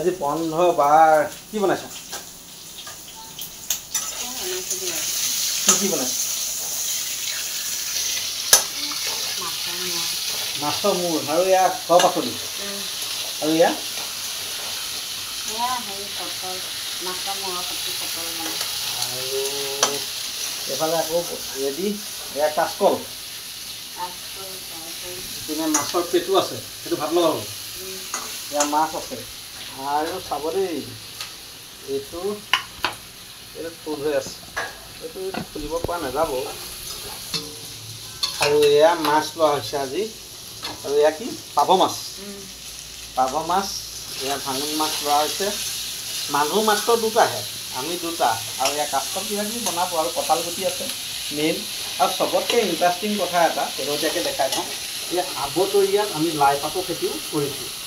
আজি বন্ধ বাৰ কি বনাইছা কি বনাইছা মাছৰ মূৰ আৰু ইয়া খোৱা পাচলি আৰু ইয়া আৰু এফালে আকৌ ৰেডি এয়া কাচকল ইপিনে মাছৰ পেটু আছে সেইটো ভাত লগা হ'ল এয়া মাছ আছে আৰু চাব দেই এইটো ফুল হৈ আছে এইটো খুলিব পৰা নাযাব আৰু এয়া মাছ লোৱা হৈছে আজি আৰু এয়া কি পাভ মাছ এয়া ভাঙন মাছ লোৱা হৈছে মানুহ মাত্ৰ দুটাহে আমি দুটা আৰু এয়া কাচকল কিবা কিবি বনাব আৰু কঁঠাল গুটি আছে মেইন আৰু চবতকৈ ইণ্টাৰেষ্টিং কথা এটা শেহতীয়াকৈ দেখাই পাওঁ এয়া আগতৰীয়াত আমি লাই পাতৰ খেতিও কৰিছোঁ